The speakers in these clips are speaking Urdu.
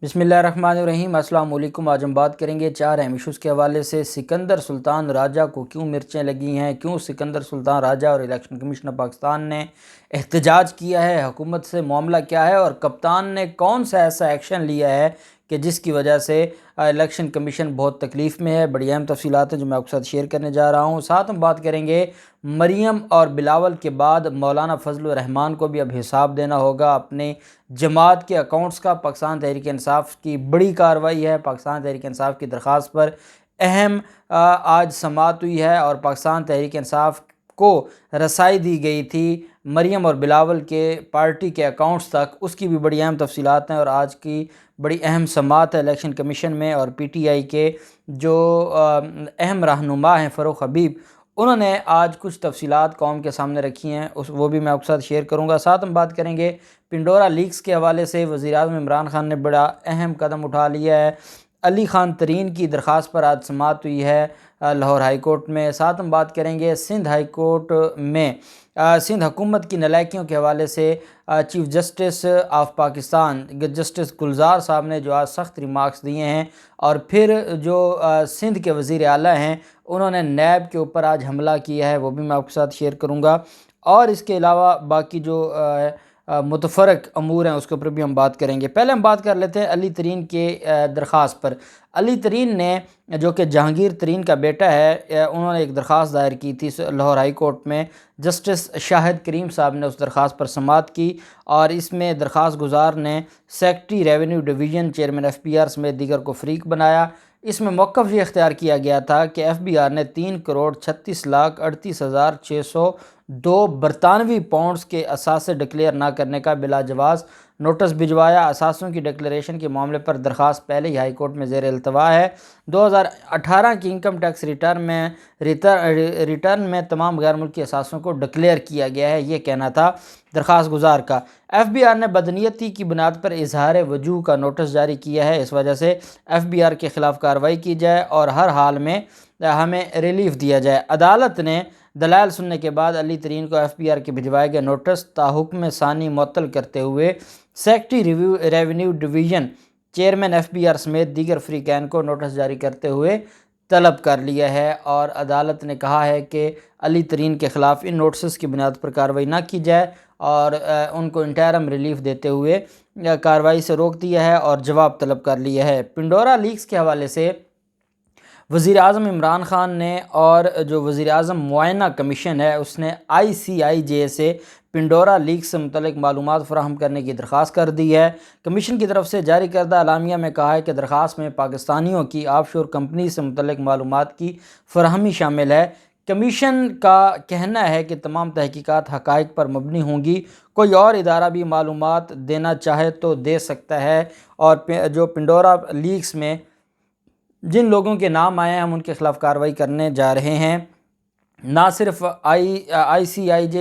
بسم اللہ الرحمن الرحیم۔ السلام علیکم۔ آج ہم بات کریں گے 4 اہم ایشوز کے حوالے سے۔ سکندر سلطان راجہ کو کیوں مرچیں لگی ہیں، کیوں سکندر سلطان راجہ اور الیکشن کمیشن آف پاکستان نے احتجاج کیا ہے، حکومت سے معاملہ کیا ہے، اور کپتان نے کون سا ایسا ایکشن لیا ہے کہ جس کی وجہ سے الیکشن کمیشن بہت تکلیف میں ہے۔ بڑی اہم تفصیلات ہیں جو میں آپ کے ساتھ شیئر کرنے جا رہا ہوں۔ ساتھ ہم بات کریں گے مریم اور بلاول کے بعد مولانا فضل الرحمان کو بھی اب حساب دینا ہوگا اپنے جماعت کے اکاؤنٹس کا۔ پاکستان تحریک انصاف کی بڑی کارروائی ہے، پاکستان تحریک انصاف کی درخواست پر اہم آج سماعت ہوئی ہے اور پاکستان تحریک انصاف کو رسائی دی گئی تھی مریم اور بلاول کے پارٹی کے اکاؤنٹس تک۔ اس کی بھی بڑی اہم تفصیلات ہیں اور آج کی بڑی اہم سماعت ہے الیکشن کمیشن میں۔ اور پی ٹی آئی کے جو اہم رہنما ہیں فاروق حبیب، انہوں نے آج کچھ تفصیلات قوم کے سامنے رکھی ہیں، وہ بھی میں آپ کے ساتھ شیئر کروں گا۔ ساتھ ہم بات کریں گے پنڈورا لیکس کے حوالے سے۔ وزیراعظم عمران خان نے بڑا اہم قدم اٹھا لیا ہے۔ علی خان ترین کی درخواست پر آج سماعت ہوئی ہے لاہور ہائی کورٹ میں۔ ساتھ ہم بات کریں گے سندھ ہائی کورٹ میں سندھ حکومت کی نالائکیوں کے حوالے سے Chief Justice of Pakistan Justice Gulzar صاحب نے جو آج سخت ریمارکس دیے ہیں، اور پھر جو سندھ کے وزیر اعلیٰ ہیں انہوں نے نیب کے اوپر آج حملہ کیا ہے، وہ بھی میں آپ کے ساتھ شیئر کروں گا۔ اور اس کے علاوہ باقی جو متفرق امور ہیں اس کے اوپر بھی ہم بات کریں گے۔ پہلے ہم بات کر لیتے ہیں علی ترین کے درخواست پر۔ علی ترین نے، جو کہ جہانگیر ترین کا بیٹا ہے، انہوں نے ایک درخواست دائر کی تھی لاہور ہائی کورٹ میں۔ جسٹس شاہد کریم صاحب نے اس درخواست پر سماعت کی، اور اس میں درخواست گزار نے secretary revenue division, chairman F B R سمیت دیگر کو فریق بنایا۔ اس میں موقف یہ اختیار کیا گیا تھا کہ ایف بی آر نے 3,36,38,602 برطانوی پاؤنڈز کے اثاثے ڈکلیئر نہ کرنے کا بلا جواز نوٹس بھجوایا۔ اثاثوں کی ڈکلیریشن کے معاملے پر درخواست پہلے ہی ہائی کورٹ میں زیر التوا ہے۔ 2018 کی انکم ٹیکس ریٹرن میں تمام غیر ملکی اثاثوں کو ڈکلیئر کیا گیا ہے، یہ کہنا تھا درخواست گزار کا۔ ایف بی آر نے بدنیتی کی بنیاد پر اظہار وجوہ کا نوٹس جاری کیا ہے، اس وجہ سے ایف بی آر کے خلاف کارروائی کی جائے اور ہر حال میں ہمیں ریلیف دیا جائے۔ عدالت نے دلائل سننے کے بعد علی ترین کو ایف بی آر کے بھجوائے گئے نوٹس تاحکم ثانی معطل کرتے ہوئے secretary revenue division, chairman F B R سمیت دیگر فریقین کو نوٹس جاری کرتے ہوئے طلب کر لیا ہے، اور عدالت نے کہا ہے کہ علی ترین کے خلاف ان نوٹسز کی بنیاد پر کارروائی نہ کی جائے، اور ان کو انٹرم ریلیف دیتے ہوئے کارروائی سے روک دیا ہے اور جواب طلب کر لیا ہے۔ پنڈورا لیکس کے حوالے سے وزیر اعظم عمران خان نے اور جو وزیر اعظم معائنہ کمیشن ہے اس نے ICIJ سے پنڈورا لیکس سے متعلق معلومات فراہم کرنے کی درخواست کر دی ہے۔ کمیشن کی طرف سے جاری کردہ اعلامیہ میں کہا ہے کہ درخواست میں پاکستانیوں کی آف شور کمپنی سے متعلق معلومات کی فراہمی شامل ہے۔ کمیشن کا کہنا ہے کہ تمام تحقیقات حقائق پر مبنی ہوں گی، کوئی اور ادارہ بھی معلومات دینا چاہے تو دے سکتا ہے، اور جو پنڈورا لیکس میں جن لوگوں کے نام آئے ہیں ہم ان کے خلاف کارروائی کرنے جا رہے ہیں۔ نہ صرف ICIJ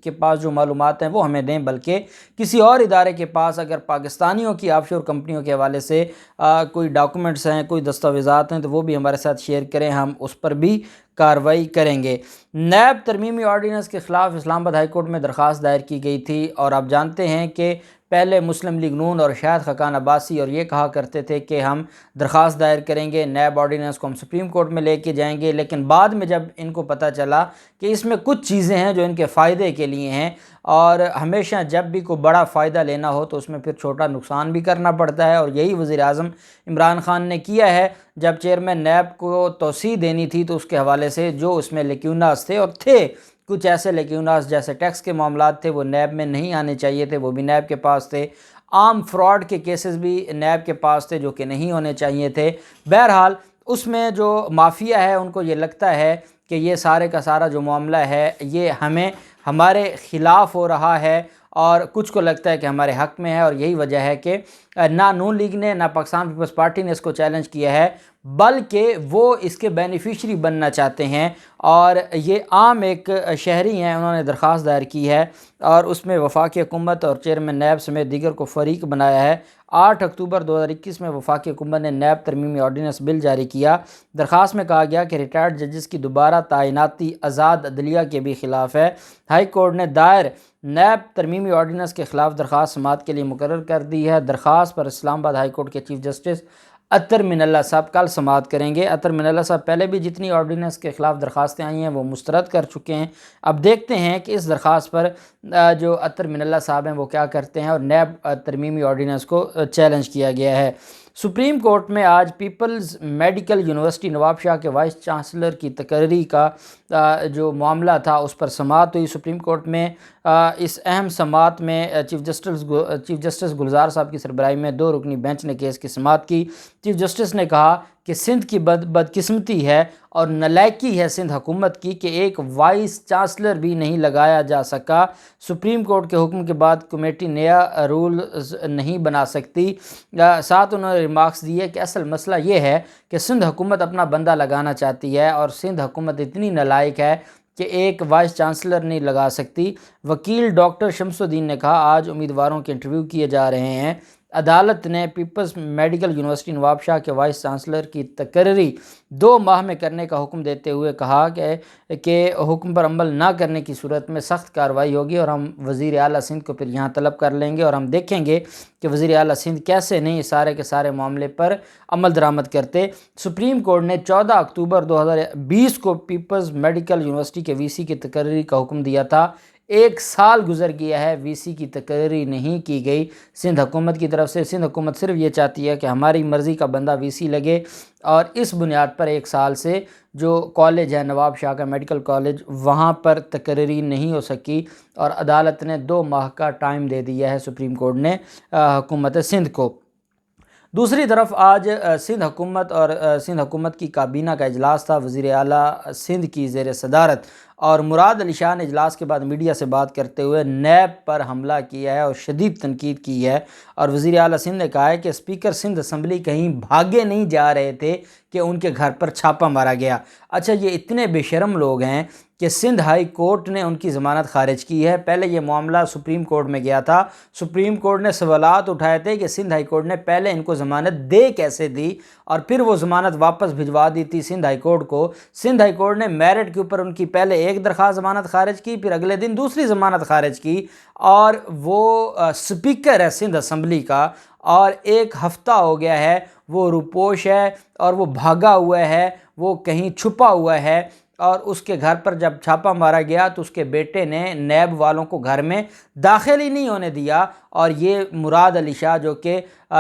کے پاس جو معلومات ہیں وہ ہمیں دیں، بلکہ کسی اور ادارے کے پاس اگر پاکستانیوں کی آف شور کمپنیوں کے حوالے سے کوئی ڈاکومنٹس ہیں، کوئی دستاویزات ہیں، تو وہ بھی ہمارے ساتھ شیئر کریں، ہم اس پر بھی کارروائی کریں گے۔ نیب ترمیمی آرڈیننس کے خلاف اسلام آباد ہائی کورٹ میں درخواست دائر کی گئی تھی، اور آپ جانتے ہیں کہ پہلے مسلم لیگ نون اور شاہد خاقان عباسی اور یہ کہا کرتے تھے کہ ہم درخواست دائر کریں گے، نیب آرڈیننس کو ہم سپریم کورٹ میں لے کے جائیں گے، لیکن بعد میں جب ان کو پتہ چلا کہ اس میں کچھ چیزیں ہیں جو ان کے فائدے کے لیے ہیں، اور ہمیشہ جب بھی کوئی بڑا فائدہ لینا ہو تو اس میں پھر چھوٹا نقصان بھی کرنا پڑتا ہے، اور یہی وزیر اعظم عمران خان نے کیا ہے۔ جب چیئرمین نیب کو توسیع دینی تھی تو اس کے حوالے سے جو اس میں لیکیوناز تھے، اور تھے کچھ ایسے لیکیوناز جیسے ٹیکس کے معاملات تھے وہ نیب میں نہیں آنے چاہیے تھے، وہ بھی نیب کے پاس تھے۔ عام فراڈ کے کیسز بھی نیب کے پاس تھے جو کہ نہیں ہونے چاہیے تھے۔ بہرحال اس میں جو مافیا ہے ان کو یہ لگتا ہے کہ یہ سارے کا سارا جو معاملہ ہے یہ ہمارے خلاف ہو رہا ہے، اور کچھ کو لگتا ہے کہ ہمارے حق میں ہے، اور یہی وجہ ہے کہ نہ نون لیگ نے نہ پاکستان پیپلز پارٹی نے اس کو چیلنج کیا ہے، بلکہ وہ اس کے بینیفیشری بننا چاہتے ہیں، اور یہ عام ایک شہری ہیں، انہوں نے درخواست دائر کی ہے، اور اس میں وفاقی حکومت اور چیئرمین نیب سمیت دیگر کو فریق بنایا ہے۔ 8 اکتوبر 2021 میں وفاقی حکومت نے نیب ترمیمی آرڈیننس بل جاری کیا۔ درخواست میں کہا گیا کہ ریٹائرڈ ججز کی دوبارہ تعیناتی آزاد عدلیہ کے بھی خلاف ہے۔ ہائی کورٹ نے دائر نیب ترمیمی آرڈیننس کے خلاف درخواست سماعت کے لیے مقرر کر دی ہے۔ درخواست درخواست پر اسلام آباد ہائی کورٹ کے چیف جسٹس اطہر من اللہ صاحب کل سماعت کریں گے۔ اطہر من اللہ صاحب پہلے بھی جتنی آرڈیننس کے خلاف درخواستیں آئی ہیں وہ مسترد کر چکے ہیں۔ اب دیکھتے ہیں کہ اس درخواست پر جو اطہر من اللہ صاحب ہیں وہ کیا کرتے ہیں، اور نیب ترمیمی آرڈیننس کو چیلنج کیا گیا ہے۔ سپریم کورٹ میں آج پیپلز میڈیکل یونیورسٹی نواب شاہ کے وائس چانسلر کی تقرری کا جو معاملہ تھا اس پر سماعت ہوئی۔ سپریم کورٹ میں اس اہم سماعت میں چیف جسٹس گلزار صاحب کی سربراہی میں 2 رکنی بینچ نے کیس کی سماعت کی۔ چیف جسٹس نے کہا کہ سندھ کی بدقسمتی ہے اور نالائکی ہے سندھ حکومت کی کہ ایک وائس چانسلر بھی نہیں لگایا جا سکا۔ سپریم کورٹ کے حکم کے بعد کمیٹی نیا رولز نہیں بنا سکتی۔ ساتھ انہوں نے ریمارکس دیے کہ اصل مسئلہ یہ ہے کہ سندھ حکومت اپنا بندہ لگانا چاہتی ہے اور سندھ حکومت اتنی نالائق ہے کہ ایک وائس چانسلر نہیں لگا سکتی۔ وکیل ڈاکٹر شمس الدین نے کہا آج امیدواروں کے انٹرویو کیے جا رہے ہیں۔ عدالت نے پیپلز میڈیکل یونیورسٹی نواب شاہ کے وائس چانسلر کی تقرری 2 ماہ میں کرنے کا حکم دیتے ہوئے کہا کہ حکم پر عمل نہ کرنے کی صورت میں سخت کارروائی ہوگی اور ہم وزیر اعلیٰ سندھ کو پھر یہاں طلب کر لیں گے اور ہم دیکھیں گے کہ وزیر اعلیٰ سندھ کیسے نہیں سارے کے سارے معاملے پر عمل درآمد کرتے۔ سپریم کورٹ نے 14 اکتوبر 2020 کو پیپلز میڈیکل یونیورسٹی کے وی سی کی تقرری کا حکم دیا تھا۔ 1 سال گزر گیا ہے، وی سی کی تقرری نہیں کی گئی سندھ حکومت کی طرف سے۔ سندھ حکومت صرف یہ چاہتی ہے کہ ہماری مرضی کا بندہ وی سی لگے، اور اس بنیاد پر 1 سال سے جو کالج ہے نواب شاہ کا میڈیکل کالج وہاں پر تقرری نہیں ہو سکی، اور عدالت نے 2 ماہ کا ٹائم دے دیا ہے سپریم کورٹ نے حکومت سندھ کو۔ دوسری طرف آج سندھ حکومت کی کابینہ کا اجلاس تھا۔ وزیر اعلیٰ سندھ کی زیر صدارت اور مراد علی شاہ نے اجلاس کے بعد میڈیا سے بات کرتے ہوئے نیب پر حملہ کیا ہے اور شدید تنقید کی ہے، اور وزیر اعلیٰ سندھ نے کہا ہے کہ اسپیکر سندھ اسمبلی کہیں بھاگے نہیں جا رہے تھے کہ ان کے گھر پر چھاپا مارا گیا۔ اچھا، یہ اتنے بے شرم لوگ ہیں کہ سندھ ہائی کورٹ نے ان کی ضمانت خارج کی ہے۔ پہلے یہ معاملہ سپریم کورٹ میں گیا تھا، سپریم کورٹ نے سوالات اٹھائے تھے کہ سندھ ہائی کورٹ نے پہلے ان کو ضمانت دے کیسے دی، اور پھر وہ ضمانت واپس بھجوا دی تھی سندھ ہائی کورٹ کو۔ سندھ ہائی کورٹ نے میرٹ کے اوپر ان کی پہلے ایک درخواست ضمانت خارج کی، پھر اگلے دن دوسری ضمانت خارج کی، اور وہ اسپیکر ہے سندھ اسمبلی کا، اور 1 ہفتہ ہو گیا ہے وہ روپوش ہے اور وہ بھاگا ہوا ہے، وہ کہیں چھپا ہوا ہے، اور اس کے گھر پر جب چھاپا مارا گیا تو اس کے بیٹے نے نیب والوں کو گھر میں داخل ہی نہیں ہونے دیا، اور یہ مراد علی شاہ جو کہ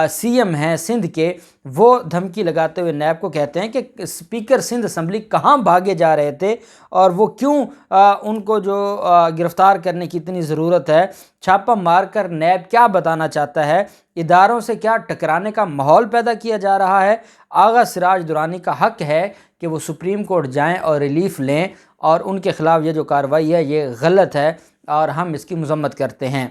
سی ایم ہیں سندھ کے، وہ دھمکی لگاتے ہوئے نیب کو کہتے ہیں کہ اسپیکر سندھ اسمبلی کہاں بھاگے جا رہے تھے اور وہ کیوں ان کو جو گرفتار کرنے کی اتنی ضرورت ہے۔ چھاپا مار کر نیب کیا بتانا چاہتا ہے؟ اداروں سے کیا ٹکرانے کا ماحول پیدا کیا جا رہا ہے؟ آغا سراج درانی کا حق ہے کہ وہ سپریم کورٹ جائیں اور ریلیف لیں، اور ان کے خلاف یہ جو کارروائی ہے یہ غلط ہے اور ہم اس کی مذمت کرتے ہیں۔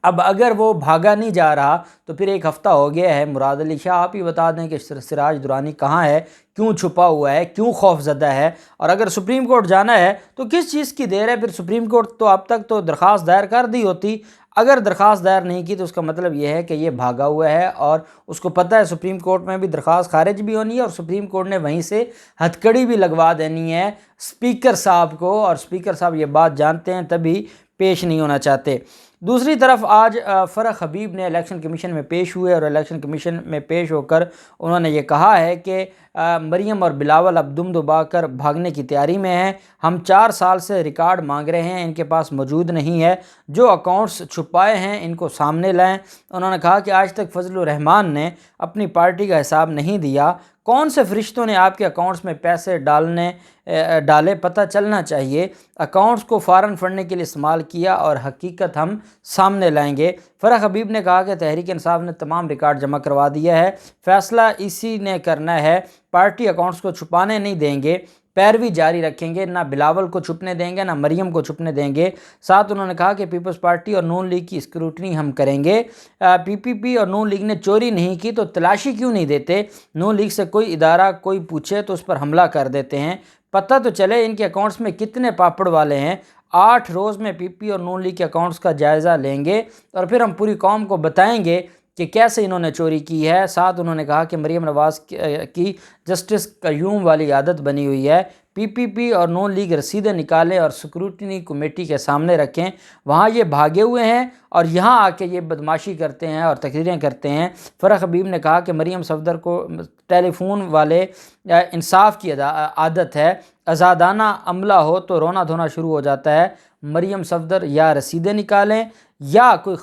اب اگر وہ بھاگا نہیں جا رہا تو پھر 1 ہفتہ ہو گیا ہے، مراد علی شاہ آپ ہی بتا دیں کہ سراج درانی کہاں ہے، کیوں چھپا ہوا ہے، کیوں خوف زدہ ہے، اور اگر سپریم کورٹ جانا ہے تو کس چیز کی دیر ہے؟ پھر سپریم کورٹ تو اب تک تو درخواست دائر کر دی ہوتی۔ اگر درخواست دائر نہیں کی تو اس کا مطلب یہ ہے کہ یہ بھاگا ہوا ہے، اور اس کو پتہ ہے سپریم کورٹ میں بھی درخواست خارج بھی ہونی ہے، اور سپریم کورٹ نے وہیں سے ہتھکڑی بھی لگوا دینی ہے اسپیکر صاحب کو، اور اسپیکر صاحب یہ بات جانتے ہیں تبھی پیش نہیں ہونا چاہتے۔ دوسری طرف آج فرح حبیب نے الیکشن کمیشن میں پیش ہوئے، اور الیکشن کمیشن میں پیش ہو کر انہوں نے یہ کہا ہے کہ مریم اور بلاول اب دم دبا کر بھاگنے کی تیاری میں ہیں۔ ہم 4 سال سے ریکارڈ مانگ رہے ہیں، ان کے پاس موجود نہیں ہے، جو اکاؤنٹس چھپائے ہیں ان کو سامنے لائیں۔ انہوں نے کہا کہ آج تک فضل الرحمان نے اپنی پارٹی کا حساب نہیں دیا، کون سے فرشتوں نے آپ کے اکاؤنٹس میں پیسے ڈالے پتہ چلنا چاہیے۔ اکاؤنٹس کو فارن فنڈنگ کے لیے استعمال کیا اور حقیقت ہم سامنے لائیں گے۔ فرح حبیب نے کہا کہ تحریک انصاف نے تمام ریکارڈ جمع کروا دیا ہے، فیصلہ اسی نے کرنا ہے، پارٹی اکاؤنٹس کو چھپانے نہیں دیں گے، پیروی جاری رکھیں گے، نہ بلاول کو چھپنے دیں گے نہ مریم کو چھپنے دیں گے۔ ساتھ انہوں نے کہا کہ پیپلز پارٹی اور نون لیگ کی اسکروٹنی ہم کریں گے۔ پی پی پی اور نون لیگ نے چوری نہیں کی تو تلاشی کیوں نہیں دیتے؟ نون لیگ سے کوئی ادارہ کوئی پوچھے تو اس پر حملہ کر دیتے ہیں، پتہ تو چلے ان کے اکاؤنٹس میں کتنے پاپڑ والے ہیں۔ 8 روز میں پی پی اور نون لیگ کے اکاؤنٹس کا جائزہ لیں گے اور پھر ہم پوری قوم کو بتائیں گے کہ کیسے انہوں نے چوری کی ہے۔ ساتھ انہوں نے کہا کہ مریم نواز کی جسٹس قیوم والی عادت بنی ہوئی ہے، پی پی پی اور نون لیگ رسیدیں نکالیں اور اسکروٹنی کمیٹی کے سامنے رکھیں، وہاں یہ بھاگے ہوئے ہیں اور یہاں آ کے یہ بدماشی کرتے ہیں اور تقریریں کرتے ہیں۔ فرح حبیب نے کہا کہ مریم صفدر کو ٹیلی فون والے انصاف کی عادت ہے، آزادانہ عملہ ہو تو رونا دھونا شروع ہو جاتا ہے۔ مریم صفدر یا رسیدیں نکالیں یا کوئی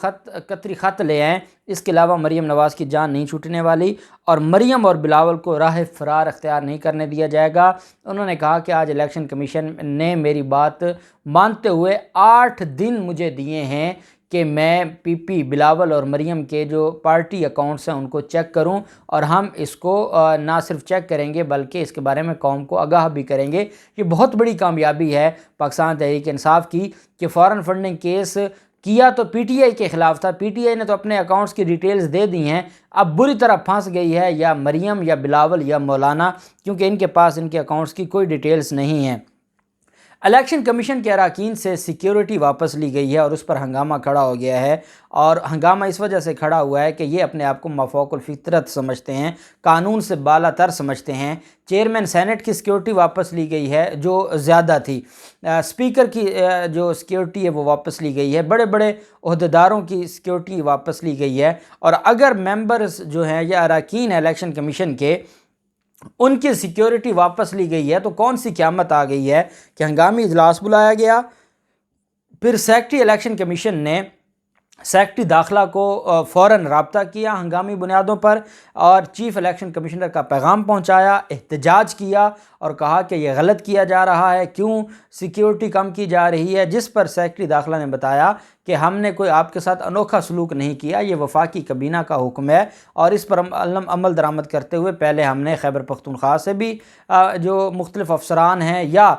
قطری خط لے آئیں، اس کے علاوہ مریم نواز کی جان نہیں چھوٹنے والی اور مریم اور بلاول کو راہ فرار اختیار نہیں کرنے دیا جائے گا۔ انہوں نے کہا کہ آج الیکشن کمیشن نے میری بات مانتے ہوئے 8 دن مجھے دیے ہیں کہ میں پی پی، بلاول اور مریم کے جو پارٹی اکاؤنٹس ہیں ان کو چیک کروں، اور ہم اس کو نہ صرف چیک کریں گے بلکہ اس کے بارے میں قوم کو آگاہ بھی کریں گے۔ یہ بہت بڑی کامیابی ہے پاکستان تحریک انصاف کی کہ فارن فنڈنگ کیس کیا تو پی ٹی آئی کے خلاف تھا، پی ٹی آئی نے تو اپنے اکاؤنٹس کی ڈیٹیلز دے دی ہیں، اب بری طرح پھنس گئی ہے یا مریم یا بلاول یا مولانا، کیونکہ ان کے پاس ان کے اکاؤنٹس کی کوئی ڈیٹیلز نہیں ہیں۔ الیکشن کمیشن کے اراکین سے سیکیورٹی واپس لی گئی ہے اور اس پر ہنگامہ کھڑا ہو گیا ہے، اور ہنگامہ اس وجہ سے کھڑا ہوا ہے کہ یہ اپنے آپ کو مافوق الفطرت سمجھتے ہیں، قانون سے بالا تر سمجھتے ہیں۔ چیئرمین سینٹ کی سیکیورٹی واپس لی گئی ہے جو زیادہ تھی، اسپیکر کی جو سیکیورٹی ہے وہ واپس لی گئی ہے، بڑے بڑے عہدیداروں کی سیکیورٹی واپس لی گئی ہے، اور اگر ممبرز جو ہیں یا اراکین الیکشن کمیشن کے ان کی سیکیورٹی واپس لی گئی ہے تو کون سی قیامت آ گئی ہے کہ ہنگامی اجلاس بلایا گیا، پھر سیکریٹری الیکشن کمیشن نے سیکریٹری داخلہ کو فوراً رابطہ کیا ہنگامی بنیادوں پر اور چیف الیکشن کمشنر کا پیغام پہنچایا، احتجاج کیا اور کہا کہ یہ غلط کیا جا رہا ہے، کیوں سیکیورٹی کم کی جا رہی ہے، جس پر سیکریٹری داخلہ نے بتایا کہ ہم نے کوئی آپ کے ساتھ انوکھا سلوک نہیں کیا، یہ وفاقی کابینہ کا حکم ہے، اور اس پر عمل درآمد کرتے ہوئے پہلے ہم نے خیبر پختونخوا سے بھی جو مختلف افسران ہیں یا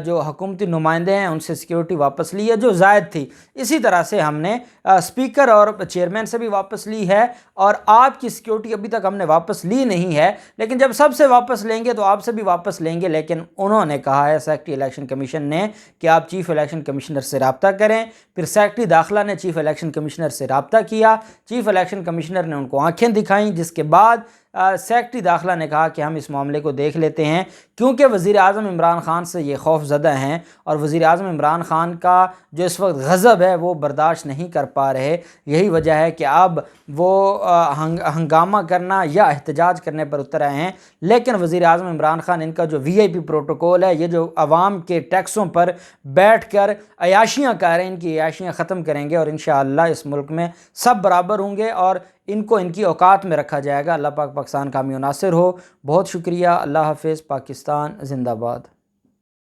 جو حکومتی نمائندے ہیں ان سے سیکیورٹی واپس لی ہے جو زائد تھی، اسی طرح سے ہم نے اسپیکر اور چیئرمین سے بھی واپس لی ہے، اور آپ کی سیکیورٹی ابھی تک ہم نے واپس لی نہیں ہے، لیکن جب سب سے واپس لیں گے تو آپ سے بھی واپس لیں گے۔ لیکن انہوں نے کہا ہے سیکریٹری الیکشن کمیشن نے کہ آپ چیف الیکشن کمشنر سے رابطہ کریں، پھر سیکریٹری داخلہ نے چیف الیکشن کمشنر سے رابطہ کیا، چیف الیکشن کمشنر نے ان کو آنکھیں دکھائیں، جس کے بعد سیکریٹری داخلہ نے کہا کہ ہم اس معاملے کو دیکھ لیتے ہیں، کیونکہ وزیر اعظم عمران خان سے یہ خوف زدہ ہیں اور وزیر اعظم عمران خان کا جو اس وقت غضب ہے وہ برداشت نہیں کر پا رہے، یہی وجہ ہے کہ اب وہ ہنگامہ کرنا یا احتجاج کرنے پر اتر آئے ہیں۔ لیکن وزیر اعظم عمران خان ان کا جو وی آئی پی پروٹوکول ہے، یہ جو عوام کے ٹیکسوں پر بیٹھ کر عیاشیاں کر رہے ہیں، ان کی عیاشیاں ختم کریں گے اور انشاءاللہ اس ملک میں سب برابر ہوں گے اور ان کو ان کی اوقات میں رکھا جائے گا۔ اللہ پاک پاکستان کا حامی و ناصر ہو۔ بہت شکریہ، اللہ حافظ، پاکستان زندہ باد۔